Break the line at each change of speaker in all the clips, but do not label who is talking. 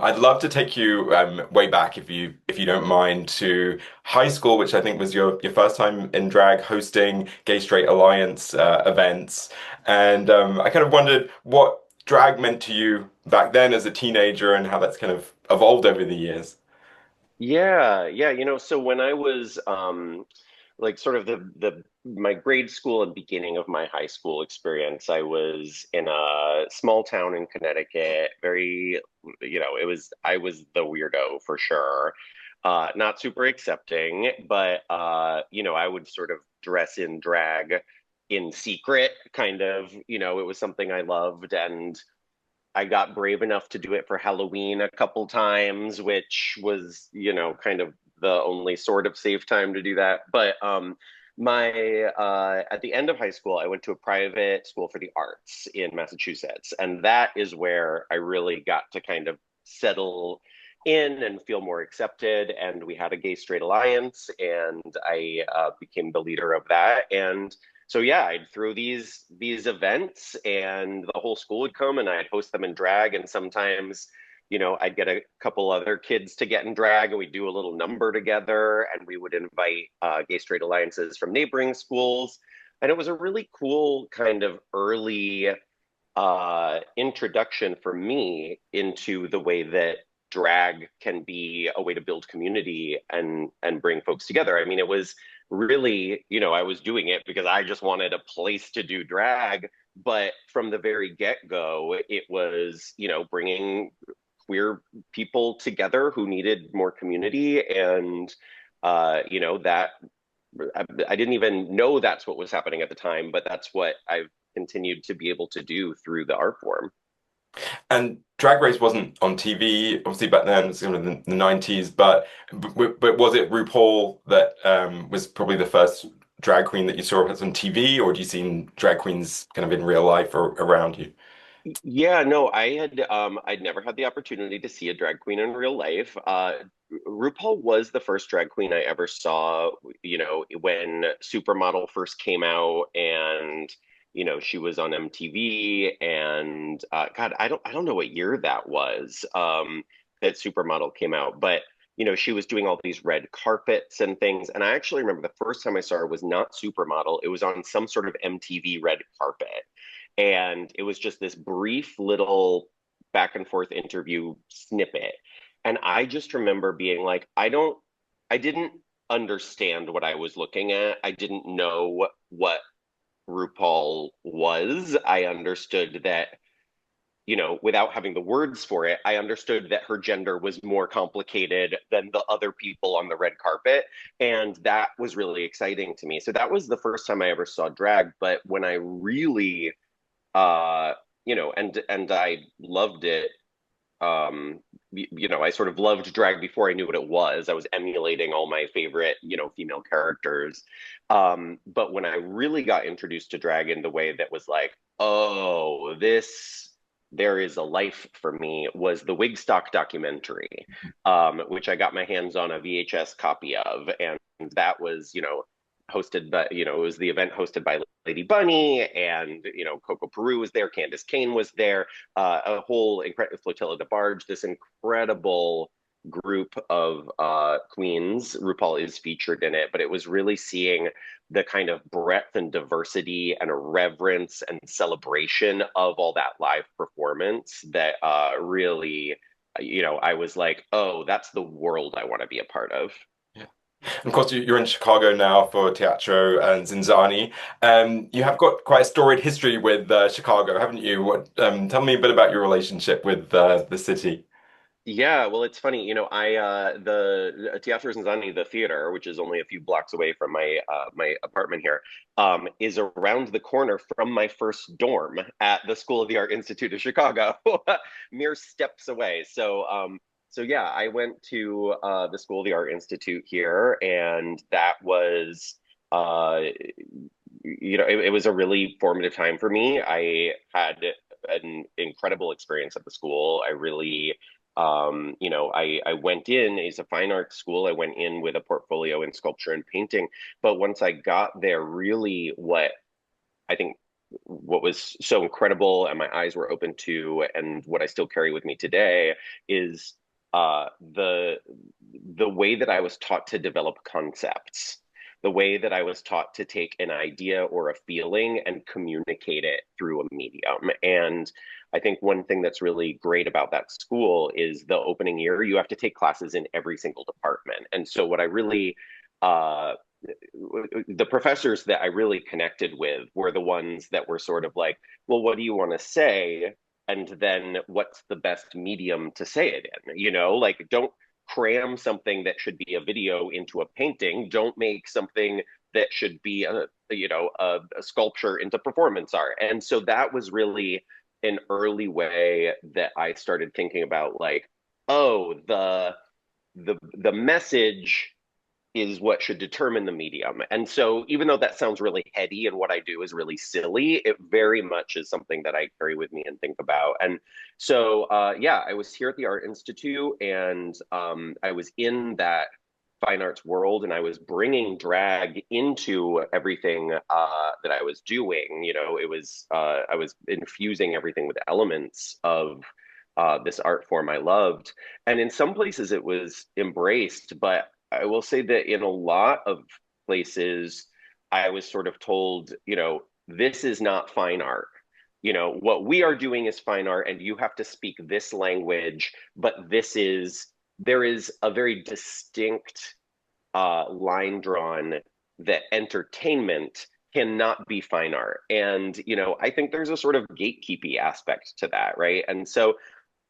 I'd love to take you way back if you don't mind to high school, which I think was your first time in drag hosting Gay Straight Alliance events, and I kind of wondered what drag meant to you back then as a teenager and how that's kind of evolved over the years.
Yeah, so when I was like sort of the my grade school and beginning of my high school experience, I was in a small town in Connecticut, very, it was I was the weirdo for sure. Not super accepting, but I would sort of dress in drag in secret, kind of, it was something I loved and I got brave enough to do it for Halloween a couple times, which was, kind of the only sort of safe time to do that. But my at the end of high school, I went to a private school for the arts in Massachusetts, and that is where I really got to kind of settle in and feel more accepted. And we had a gay straight alliance, and I became the leader of that. And so yeah, I'd throw these events and the whole school would come and I'd host them in drag and sometimes, I'd get a couple other kids to get in drag and we'd do a little number together and we would invite gay straight alliances from neighboring schools. And it was a really cool kind of early introduction for me into the way that drag can be a way to build community and bring folks together. I mean, it was really, I was doing it because I just wanted a place to do drag, but from the very get-go, it was, bringing queer people together who needed more community and that I didn't even know that's what was happening at the time, but that's what I've continued to be able to do through the art form.
And Drag Race wasn't on TV, obviously back then, it's kind of the 90s, but was it RuPaul that was probably the first drag queen that you saw on TV, or do you seen drag queens kind of in real life or around you?
Yeah, no, I'd never had the opportunity to see a drag queen in real life. RuPaul was the first drag queen I ever saw, when Supermodel first came out and she was on MTV and God, I don't know what year that was that Supermodel came out, but she was doing all these red carpets and things. And I actually remember the first time I saw her was not Supermodel, it was on some sort of MTV red carpet. And it was just this brief little back and forth interview snippet. And I just remember being like, I didn't understand what I was looking at. I didn't know what RuPaul was. I understood that, without having the words for it, I understood that her gender was more complicated than the other people on the red carpet. And that was really exciting to me. So that was the first time I ever saw drag. But when I really uh and I loved it. I sort of loved drag before I knew what it was. I was emulating all my favorite, female characters. But when I really got introduced to drag in the way that was like, oh, this there is a life for me was the Wigstock documentary, which I got my hands on a VHS copy of, and that was, hosted by, it was the event hosted by Lady Bunny and, Coco Peru was there, Candace Kane was there, a whole incredible Flotilla de Barge, this incredible group of queens. RuPaul is featured in it, but it was really seeing the kind of breadth and diversity and reverence and celebration of all that live performance that really, I was like, oh, that's the world I want to be a part of.
And of course, you're in Chicago now for Teatro and ZinZanni. You have got quite a storied history with Chicago, haven't you? Tell me a bit about your relationship with the city.
Yeah, well, it's funny, the Teatro ZinZanni, the theater, which is only a few blocks away from my apartment here, is around the corner from my first dorm at the School of the Art Institute of Chicago, mere steps away. So yeah, I went to the School of the Art Institute here, and that was it was a really formative time for me. I had an incredible experience at the school. I really I went in as a fine arts school. I went in with a portfolio in sculpture and painting. But once I got there, really what I think what was so incredible and my eyes were open to, and what I still carry with me today is the way that I was taught to develop concepts, the way that I was taught to take an idea or a feeling and communicate it through a medium. And I think one thing that's really great about that school is the opening year, you have to take classes in every single department. And so what I really uh, the professors that I really connected with were the ones that were sort of like, well, what do you want to say? And then what's the best medium to say it in? Like don't cram something that should be a video into a painting. Don't make something that should be a sculpture into performance art. And so that was really an early way that I started thinking about like, oh, the message is what should determine the medium. And so, even though that sounds really heady and what I do is really silly, it very much is something that I carry with me and think about. And so, yeah, I was here at the Art Institute and I was in that fine arts world and I was bringing drag into everything that I was doing. I was infusing everything with elements of this art form I loved. And in some places it was embraced, but I will say that in a lot of places, I was sort of told, this is not fine art. What we are doing is fine art, and you have to speak this language, but there is a very distinct line drawn that entertainment cannot be fine art. And, I think there's a sort of gatekeepy aspect to that, right? And so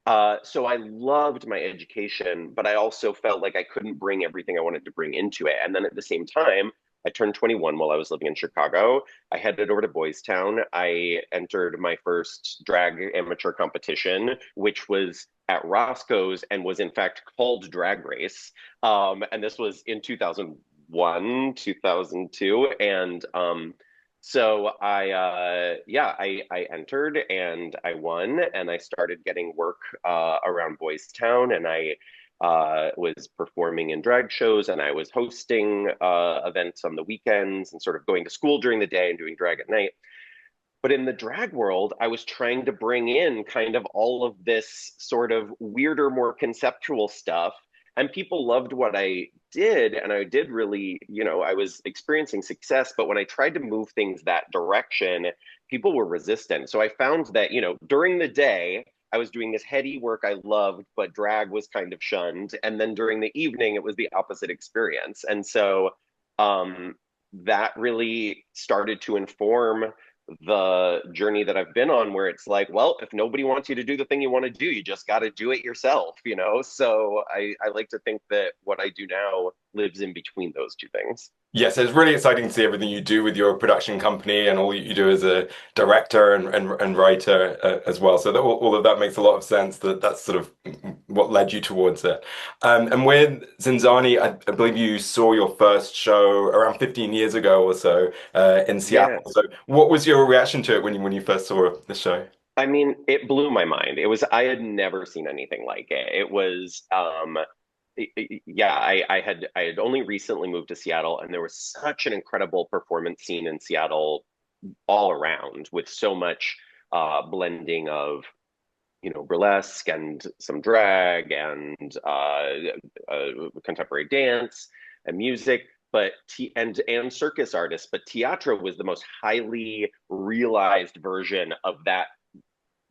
I loved my education, but I also felt like I couldn't bring everything I wanted to bring into it. And then at the same time, I turned 21 while I was living in Chicago. I headed over to Boys Town. I entered my first drag amateur competition, which was at Roscoe's and was in fact called Drag Race. And this was in 2001, 2002. And so I entered and I won and I started getting work around Boys Town and I was performing in drag shows and I was hosting events on the weekends and sort of going to school during the day and doing drag at night. But in the drag world, I was trying to bring in kind of all of this sort of weirder, more conceptual stuff. And people loved what I did. And I did really, I was experiencing success. But when I tried to move things that direction, people were resistant. So I found that, during the day, I was doing this heady work I loved, but drag was kind of shunned. And then during the evening, it was the opposite experience. And so that really started to inform the journey that I've been on, where it's like, well, if nobody wants you to do the thing you want to do, you just got to do it yourself. So I like to think that what I do now lives in between those two things.
Yes, it's really exciting to see everything you do with your production company and all you do as a director and writer as well. So that all of that makes a lot of sense. That's sort of what led you towards it. And with ZinZanni, I believe you saw your first show around 15 years ago or so in
Yeah.
Seattle. So what was your reaction to it when you first saw the show?
I mean, it blew my mind. I had never seen anything like it. It was, yeah, I had only recently moved to Seattle, and there was such an incredible performance scene in Seattle all around with so much blending of burlesque and some drag and contemporary dance and music, but and circus artists. But Teatro was the most highly realized version of that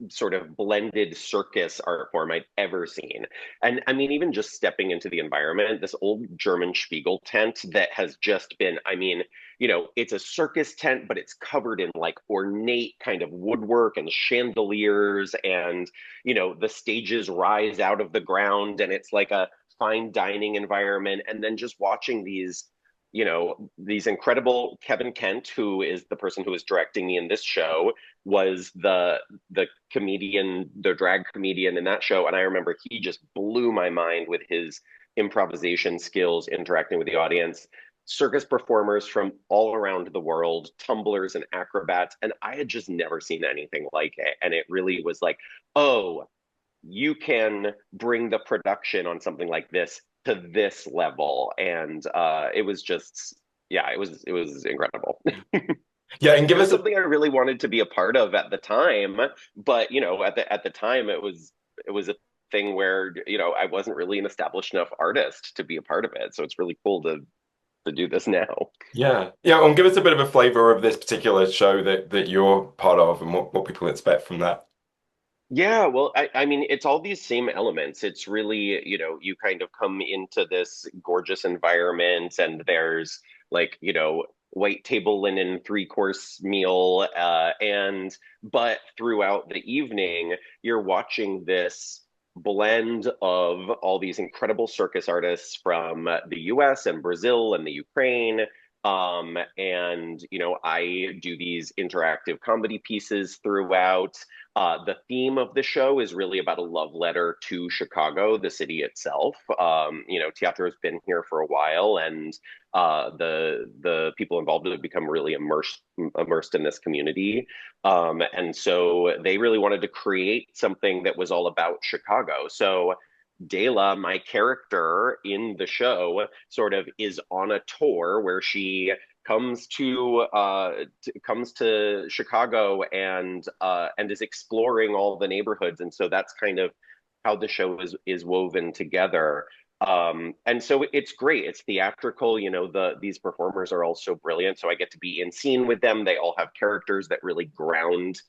sort of blended circus art form I'd ever seen. And I mean, even just stepping into the environment, this old German Spiegel tent that has just been, I mean, it's a circus tent, but it's covered in like ornate kind of woodwork and chandeliers. And, the stages rise out of the ground and it's like a fine dining environment. And then just watching these incredible Kevin Kent, who is the person who is directing me in this show, was the comedian, the drag comedian in that show. And I remember he just blew my mind with his improvisation skills, interacting with the audience. Circus performers from all around the world, tumblers and acrobats. And I had just never seen anything like it. And it really was like, oh, you can bring the production on something like this to this level. And it was just, yeah, it was incredible.
Yeah, and
It
give
was
us a
something I really wanted to be a part of at the time, but at the time it was a thing where I wasn't really an established enough artist to be a part of it. So it's really cool to do this now.
yeah, yeah, and give us a bit of a flavor of this particular show that you're part of and what people expect from that.
Yeah, well, I mean, it's all these same elements. It's really, you kind of come into this gorgeous environment and there's like, white table linen three-course meal. But throughout the evening, you're watching this blend of all these incredible circus artists from the US and Brazil and the Ukraine. I do these interactive comedy pieces throughout. The theme of the show is really about a love letter to Chicago, the city itself. Teatro has been here for a while, and the people involved have become really immersed in this community. And so they really wanted to create something that was all about Chicago. So DeLa, my character in the show, sort of is on a tour where she comes to Chicago and is exploring all the neighborhoods, and so that's kind of how the show is woven together. And so it's great. It's theatrical. These performers are all so brilliant. So I get to be in scene with them. They all have characters that really ground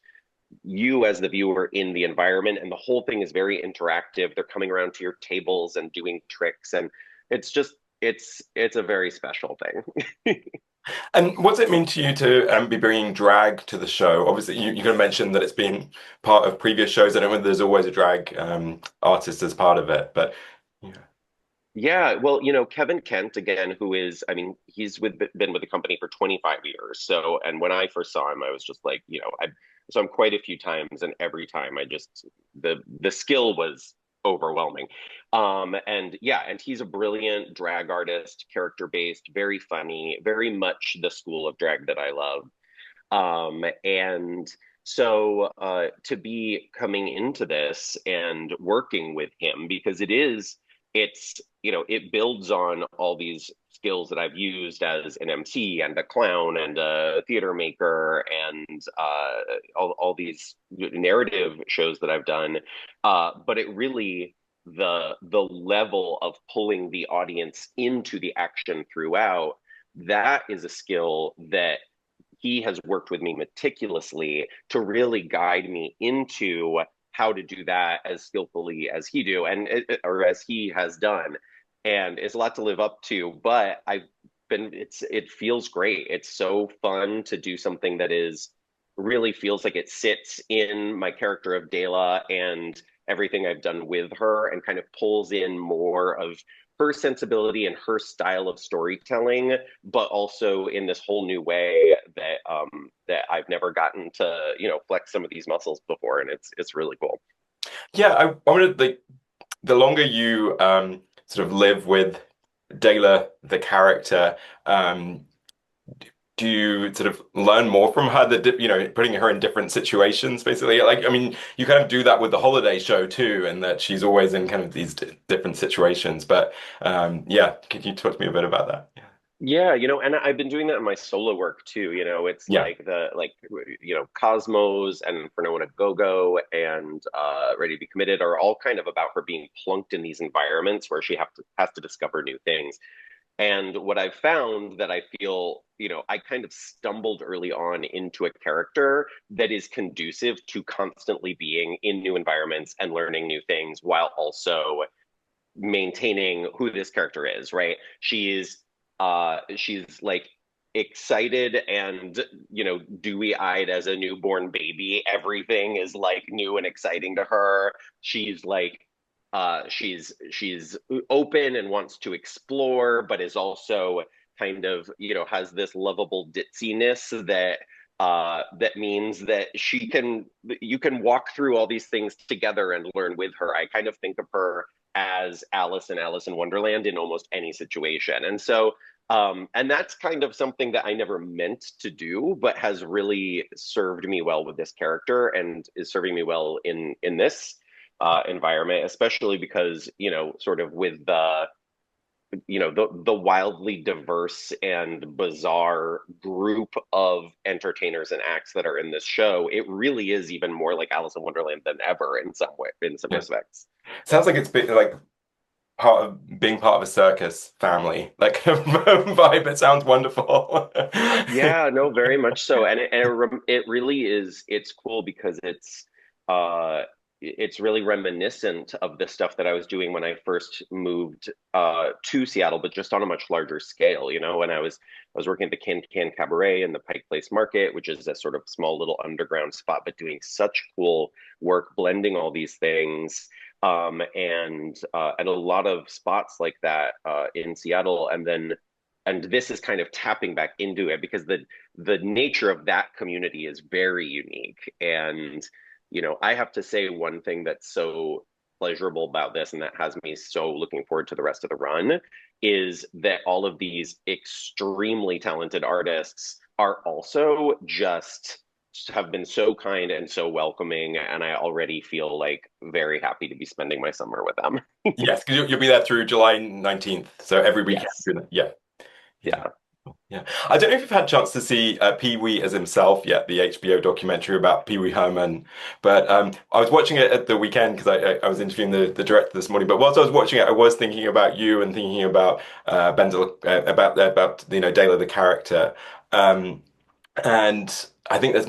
you as the viewer in the environment, and the whole thing is very interactive. They're coming around to your tables and doing tricks, and it's just it's a very special thing.
And what's it mean to you to be bringing drag to the show? Obviously, you kind of mentioned that it's been part of previous shows. I don't know whether there's always a drag artist as part of it, but yeah,
Yeah, well, Kevin Kent again, who is, I mean, he's been with the company for 25 years. So, and when I first saw him, I was just like, I saw him quite a few times, and every time the skill was overwhelming. And yeah, and he's a brilliant drag artist, character based, very funny, very much the school of drag that I love. And so to be coming into this and working with him, because it builds on all these skills that I've used as an MC and a clown and a theater maker and all these narrative shows that I've done. But it really, the level of pulling the audience into the action throughout, that is a skill that he has worked with me meticulously to really guide me into how to do that as skillfully as he do and or as he has done. And it's a lot to live up to, but it feels great. It's so fun to do something that is really feels like it sits in my character of DeLa and everything I've done with her and kind of pulls in more of her sensibility and her style of storytelling, but also in this whole new way that I've never gotten to, flex some of these muscles before, and it's really cool.
yeah. I wanted the longer you sort of live with Dela, the character, um, do you sort of learn more from her that putting her in different situations basically like I mean you kind of do that with the holiday show too and that she's always in kind of these different situations but yeah, could you talk to me a bit about that?
Yeah, and I've been doing that in my solo work too. It's
Yeah,
Cosmos and For No One a Go-Go and Ready to Be Committed are all kind of about her being plunked in these environments where she has to discover new things. And what I've found that I feel, I kind of stumbled early on into a character that is conducive to constantly being in new environments and learning new things while also maintaining who this character is, right? She's like excited and dewy-eyed as a newborn baby. Everything is like new and exciting to her. She's like she's open and wants to explore, but is also kind of, has this lovable ditziness that means that you can walk through all these things together and learn with her. I kind of think of her as Alice in Alice in Wonderland in almost any situation. And so and that's kind of something that I never meant to do, but has really served me well with this character and is serving me well in this environment, especially because, sort of with the the wildly diverse and bizarre group of entertainers and acts that are in this show, it really is even more like Alice in Wonderland than ever in some way, in some
Yeah.
respects.
Sounds like it's been like part of being part of a circus family, like vibe. It sounds wonderful.
Yeah, no, very much so. And it really is, it's cool because uh it's really reminiscent of the stuff that I was doing when I first moved to Seattle, but just on a much larger scale. When I was working at the Can Can Cabaret in the Pike Place Market, which is a sort of small little underground spot, but doing such cool work, blending all these things. And a lot of spots like that in Seattle, and this is kind of tapping back into it because the nature of that community is very unique. And I have to say, one thing that's so pleasurable about this and that has me so looking forward to the rest of the run is that all of these extremely talented artists are also just have been so kind and so welcoming, and I already feel like very happy to be spending my summer with them.
Yes, because you'll be there through July 19th. So every weekend.
Yes.
Yeah. Yeah.
Yeah.
Yeah. I don't know if you've had a chance to see Pee-wee as himself yet, the HBO documentary about Pee-wee Herman. But I was watching it at the weekend because I was interviewing the director this morning. But whilst I was watching it, I was thinking about you and thinking about about DeLa the character. Um, and I think that's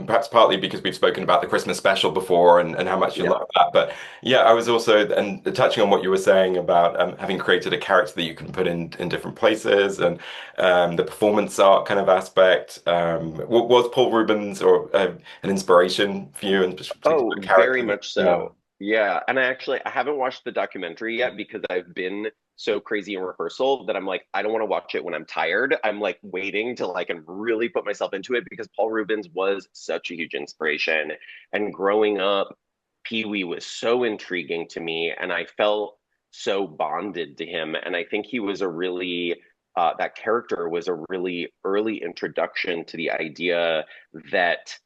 perhaps partly because we've spoken about the Christmas special before and how much you
Yeah.
love that. But yeah, I was also, and touching on what you were saying about having created a character that you can put in different places and the performance art kind of aspect. Was Paul Rubens or an inspiration for you and particular
Oh, very
character that,
much
yeah.
so. Yeah. And I haven't watched the documentary yet because I've been so crazy in rehearsal that I'm like, I don't want to watch it when I'm tired. I'm like waiting till I can really put myself into it because Paul Rubens was such a huge inspiration. And growing up, Pee Wee was so intriguing to me, and I felt so bonded to him. And I think he was that character was a really early introduction to the idea that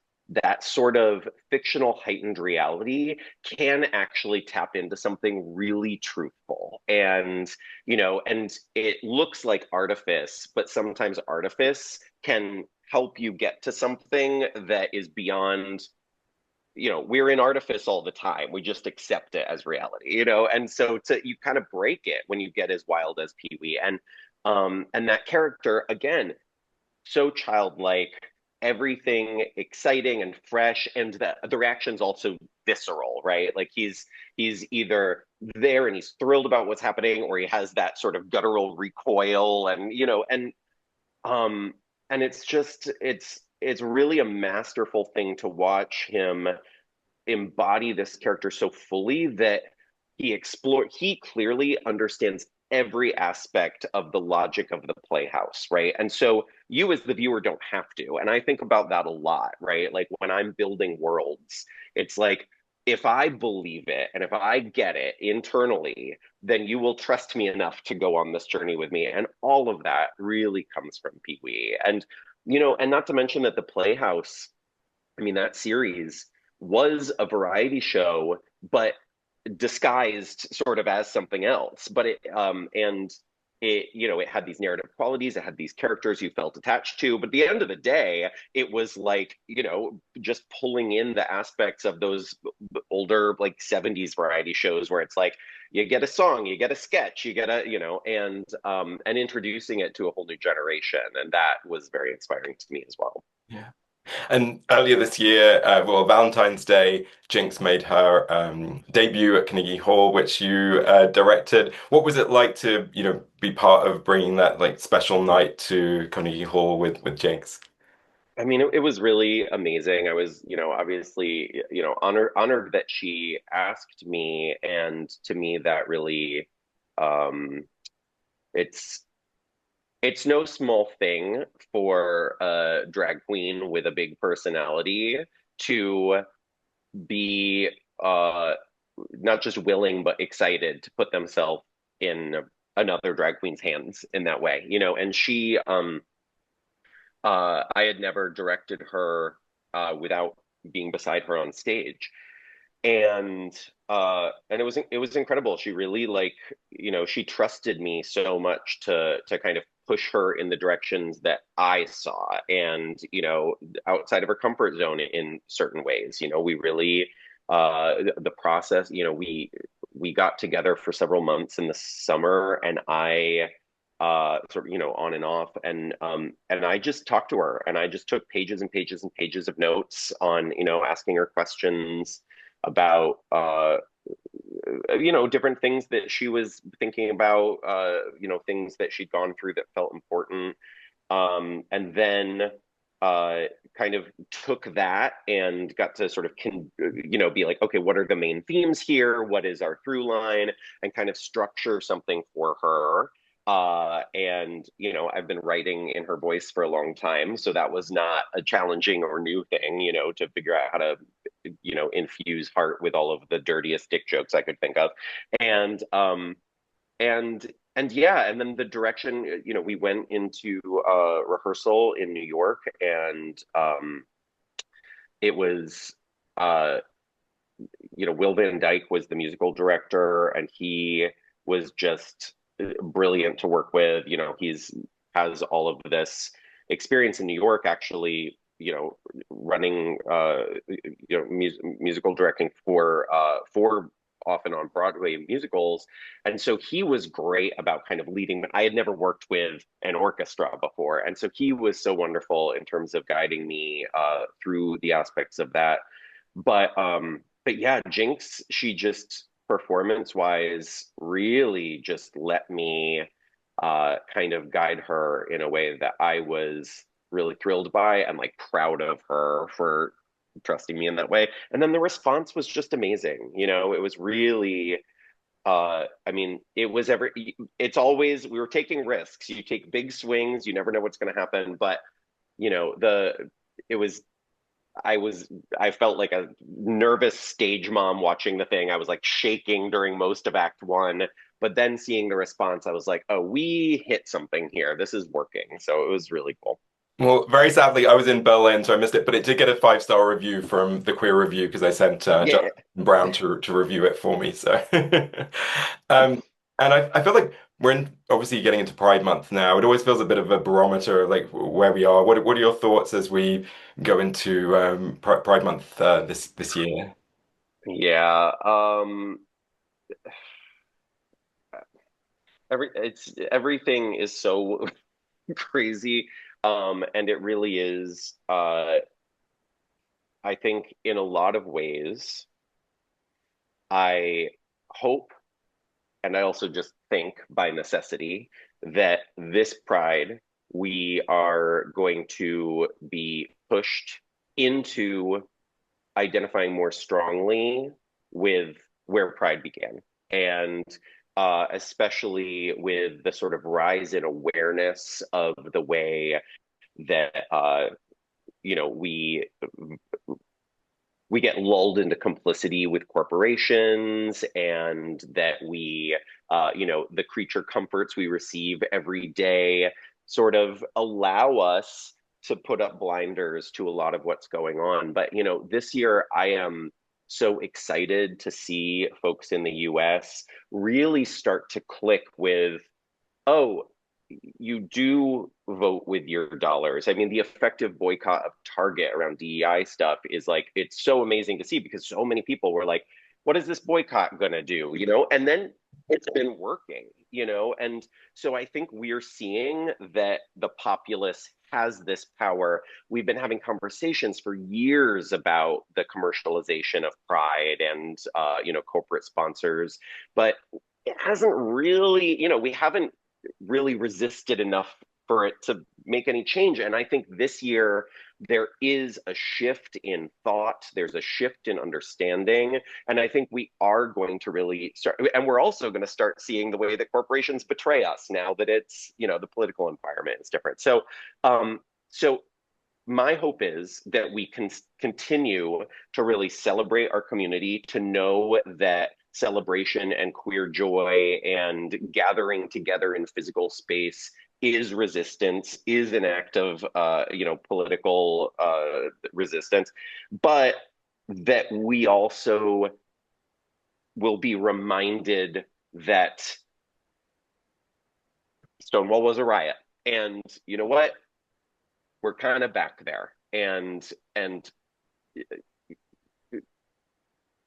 that sort of fictional heightened reality can actually tap into something really truthful. And it looks like artifice, but sometimes artifice can help you get to something that is beyond. We're in artifice all the time. We just accept it as reality. And so you kind of break it when you get as wild as Pee-wee. And that character, again, so childlike, everything exciting and fresh, and the reaction's also visceral, right? Like he's either there and he's thrilled about what's happening, or he has that sort of guttural recoil, um and it's really a masterful thing to watch him embody this character so fully that he clearly understands every aspect of the logic of the playhouse, right? And so you as the viewer don't have to. And I think about that a lot, right? Like when I'm building worlds, it's like if I believe it and if I get it internally, then you will trust me enough to go on this journey with me. And all of that really comes from Pee-wee. And not to mention that the Playhouse, I mean, that series was a variety show, but disguised sort of as something else. But it had these narrative qualities, it had these characters you felt attached to. But at the end of the day, it was like, just pulling in the aspects of those older, like 70s variety shows where it's like you get a song, you get a sketch, you get and introducing it to a whole new generation. And that was very inspiring to me as well.
Yeah. And earlier this year, well, Valentine's Day, Jinkx made her debut at Carnegie Hall, which you directed. What was it like to, be part of bringing that like special night to Carnegie Hall with Jinkx?
I mean, it was really amazing. I was, obviously, honored that she asked me, and to me, that really, um, it's it's no small thing for a drag queen with a big personality to be not just willing but excited to put themselves in another drag queen's hands in that way. And I had never directed her without being beside her on stage. And And it was incredible. She really like, she trusted me so much to kind of push her in the directions that I saw, and outside of her comfort zone in certain ways. We really the process. We got together for several months in the summer, and I sort of on and off, and I just talked to her, and I just took pages and pages and pages of notes on asking her questions about different things that she was thinking about, things that she'd gone through that felt important. And then uh, kind of took that and got to sort of be like, okay, what are the main themes here? What is our through line? And kind of structure something for her. And I've been writing in her voice for a long time, so that was not a challenging or new thing, to figure out how to infuse heart with all of the dirtiest dick jokes I could think of. And and yeah, and then the direction, we went into rehearsal in New York, and it was uh Will Van Dyke was the musical director, and he was just brilliant to work with. He's has all of this experience in New York, actually, running musical directing for often on Broadway musicals. And so he was great about kind of leading. I had never worked with an orchestra before, and so he was so wonderful in terms of guiding me through the aspects of that. But yeah, Jinkx, she just performance wise really just let me kind of guide her in a way that I was really thrilled by, and like proud of her for trusting me in that way. And then the response was just amazing. It was really I mean, it's always, we were taking risks. You take big swings, you never know what's going to happen, but the it was I felt like a nervous stage mom watching the thing. I was like shaking during most of Act One, but then seeing the response, I was like, oh, we hit something here. This is working. So it was really cool.
Well, very sadly, I was in Berlin, so I missed it, but it did get a 5-star review from the Queer Review because I sent
Yeah.
Justin Brown to review it for me. So, um, and I feel like we're obviously getting into Pride Month now. It always feels a bit of a barometer, like where we are. What are your thoughts as we go into Pride Month this year?
Yeah. Everything is so crazy. And it really is, I think in a lot of ways, I hope, and I also just think by necessity, that this Pride, we are going to be pushed into identifying more strongly with where Pride began. And especially with the sort of rise in awareness of the way that you know we we get lulled into complicity with corporations, and that the creature comforts we receive every day sort of allow us to put up blinders to a lot of what's going on. But, this year I am so excited to see folks in the US really start to click with, oh, you do vote with your dollars. I mean, the effective boycott of Target around DEI stuff is like, it's so amazing to see, because so many people were like, what is this boycott going to do? And then it's been working, and so I think we're seeing that the populace has this power. We've been having conversations for years about the commercialization of pride and, corporate sponsors, but it hasn't really, we haven't really resisted enough for it to make any change. And I think this year there is a shift in thought, there's a shift in understanding. And I think we are going to really start, and we're also going to start seeing the way that corporations betray us now that it's, the political environment is different. So my hope is that we can continue to really celebrate our community, to know that celebration and queer joy and gathering together in physical space is resistance, is an act of political resistance, but that we also will be reminded that Stonewall was a riot. And you know what? We're kind of back there. And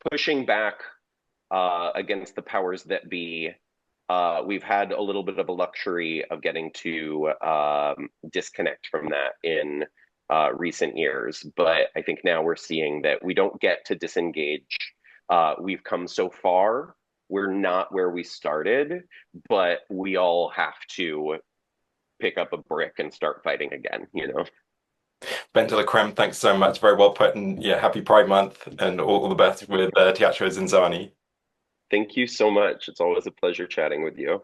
pushing back against the powers that be. We've had a little bit of a luxury of getting to disconnect from that in recent years, but I think now we're seeing that we don't get to disengage. We've come so far. We're not where we started, but we all have to pick up a brick and start fighting again, you know?
BenDeLaCreme, thanks so much. Very well put. And yeah, happy Pride Month and all the best with Teatro ZinZanni.
Thank you so much. It's always a pleasure chatting with you.